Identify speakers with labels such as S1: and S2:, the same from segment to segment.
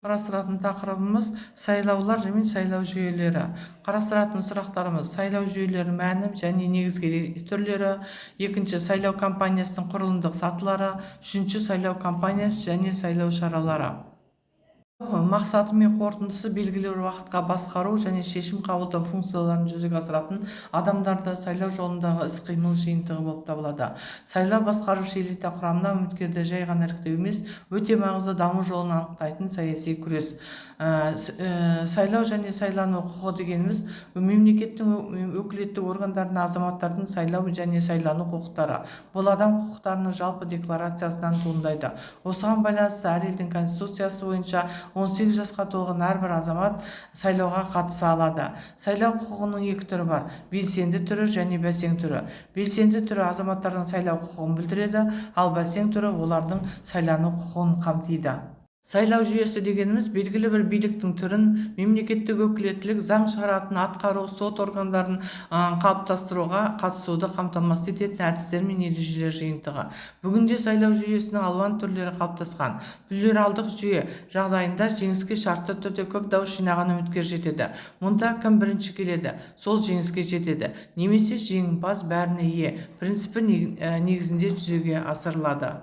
S1: Қарастыратын тақырыбымыз сайлаулар және сайлау жүйелері. Қарастыратын сұрақтарымыз сайлау жүйелері мәні және негізгі түрлері, екінші сайлау кампаниясының құрылымдық сатылары, үшінші сайлау кампаниясы және сайлау шаралары. Мақсаты мен қорытындысы белгілі бір уақытқа басқару және шешім қабылдау функцияларын жүзеге асыратын адамдарды сайлау жолындағы іс-қимыл жиынтығы болып табылады. Сайлау басқарушы элита құрамына үміткерді жай ғана іріктеу емес, өте маңызды даму жолын анықтайтын саяси күрес. Сайлау және сайлану құқығы дегеніміз мемлекеттің өкілетті органдарына азаматтардың сайлау және сайлану құқықтары. Бұл адам құқықтарының жалпы декларациясынан туындайды. Осыған байланысты әр елдің конституциясы бойынша 18 жасқа толған әрбір азамат сайлауға қатыса алады. Сайлау құқығының екі түрі бар: белсенді түрі және бәсең түрі. Белсенді түрі азаматтардың сайлау құқығын білдіреді, ал бәсең түрі олардың сайлану құқығын қамтиды. Сайлау жүйесі дегеніміз белгілі бір биліктің түрін, мемлекеттік өкілеттілік, заң шығаратын атқару, сот органдарын қалыптастыруға қатысуды қамтамасыз ететін әдістер мен ережелер жиынтығы. Бүгінде сайлау жүйесінің алуан түрлері қалыптасқан. Плюралдық жүйе жағдайында жеңіске шартты түрде көп дауыс жинаған үміткер жетеді. Мұнда кім бірінші келеді, сол жеңіске жетеді, немесе жеңімпаз бәріне ие принципі негізінде жүзеге асырылады.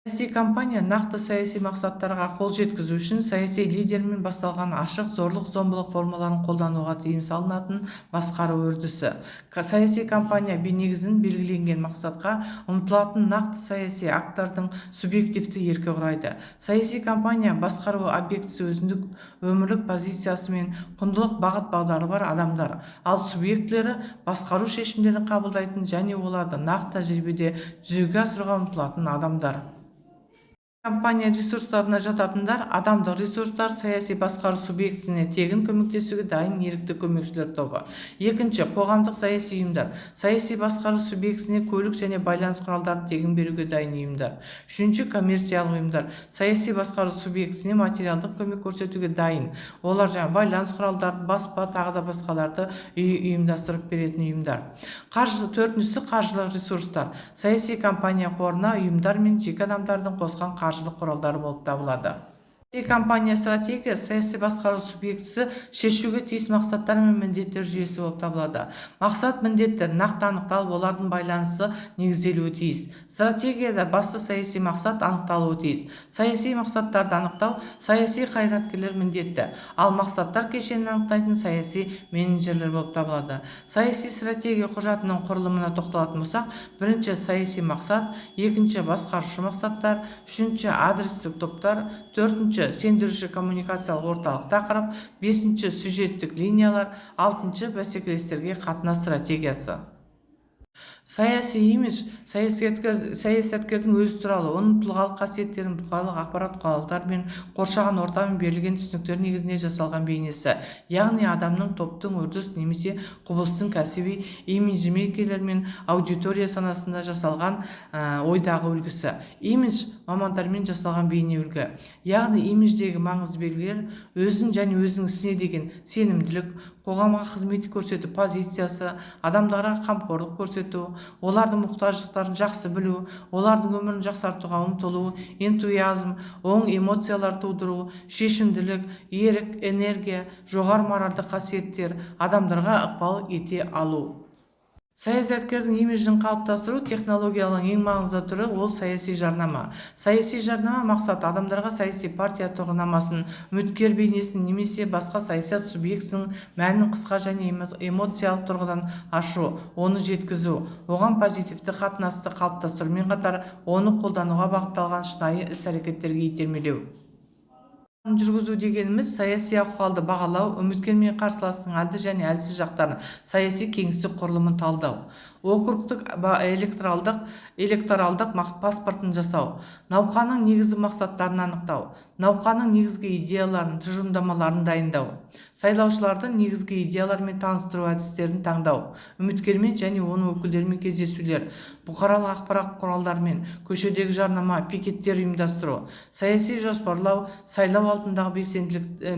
S1: Саяси кампания нақты саяси мақсаттарға қол жеткізу үшін саяси лидермен басталған ашық зорлық-зомбылық формаларын қолдануға тыйым салынатын басқару үрдісі. Саяси кампания негізін белгіленген мақсатқа ұмтылатын нақты саяси акттардың субъективті еркі құрайды. Саяси кампания басқару объектісі өзіндік өмірлік позициясы мен құндылық бағыт-бағдары бар адамдар, ал субъектілері басқару шешімдерін қабылдайтын және оларды нақты тәжірибеде жүзеге асыруға ұмтылатын адамдар. Компания ресурстарына жататындар адамдық ресурстар саяси басқару субъектісіне тегін көмектесуге дайын ерікті көмекшілер тобы. Екінші, қоғамдық саяси ұйымдар саяси басқару субъектісіне көлік және байланыс құралдарын тегін беруге дайын ұйымдар. Үшінші, коммерциялық ұйымдар саяси басқару субъектісіне материалдық көмек көрсетуге дайын. Олар байланыс құралдарын, баспа, тағы да басқаларды ұйымдастырып беретін ұйымдар. Төртіншісі, қаржылық ресурстар саяси кампания қорына ұйымдар мен жеке адамдардың қосқан қаржылық құралдары болып табылады. Саяси кампания стратегия саяси басқару субъектісі шешуге тиіс мақсаттар мен міндеттер жүйесі болып табылады. Мақсат, міндеттер нақты анықталып, олардың байланысы негізделуі тиіс. Стратегияда басты саяси мақсат анықталуы тиіс. Саяси мақсаттарды анықтау саяси қайраткерлер міндетті, ал мақсаттар кешенін анықтайтын саяси менеджерлер болып табылады. Саяси стратегия құжатының құрылымына тоқталатын болсақ, бірінші саяси мақсат, екінші басқарушы мақсаттар, үшінші адрестік топтар, төртінші сендіруші коммуникациялық орталық тақырып, бесінші сюжеттік линиялар, алтыншы бәсекелестерге қатынас стратегиясы. Саяси имидж саясаткердің өзі туралы, оның тұлғалық қасиеттерін бұқаралық ақпарат құралдары мен қоршаған ортамен берілген түсініктер негізінде жасалған бейнесі, яғни адамның, топтың, үрдіс немесе құбылыстың кәсіби имиджі мекелер мен аудитория санасында жасалған ойдағы үлгісі. Имидж мамандармен жасалған бейне үлгі, яғни имидждегі маңызды белгілер өзін және өзінің ісіне деген сенімділік, қоғамға қызмет көрсету позициясы, адамдарға қамқорлық көрсету, олардың мұқтаждықтарын жақсы білу, олардың өмірін жақсартуға ұмтылу, энтузиазм, оң эмоциялар тудыру, шешімділік, ерік, энергия, жоғары моральдық қасиеттер, адамдарға ықпал ете алу. Саясаткердің имиджін қалыптастыру технологияның ең маңызды түрі ол саяси жарнама. Саяси жарнама мақсат адамдарға саяси партия тұғырнамасын, үміткер бейнесін немесе басқа саясат субъектісінің мәнін қысқа және эмоциялық тұрғыдан ашу, оны жеткізу, оған позитивті қатынасты қалыптастырумен қатар оны қолдануға бағытталған шынайы іс-әрекеттерге итермелеу. Жүргізу дегеніміз саяси ахуалды бағалау, үміткер мен қарсыластың әлді және әлсіз жақтарын, саяси кеңістік құрылымын талдау, округтік электоралдық паспортын жасау, науқанның негізгі мақсаттарын анықтау, науқанның негізгі идеяларын, тұжырымдамаларын дайындау, сайлаушыларды негізгі идеялармен таныстыру әдістерін таңдау, үміткермен және оның өкілдерімен кездесулер, бұқаралық ақпарат құралдарымен, көшедегі жарнама, пикеттер ұйымдастыру, саяси жоспарлау, сайлау алдындағы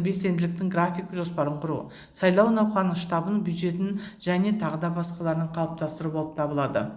S1: белсенділіктің график жоспарын құру, сайлау науқанының штабын, бюджетін және тағы да басқаларын қалыптастыру болып табылады.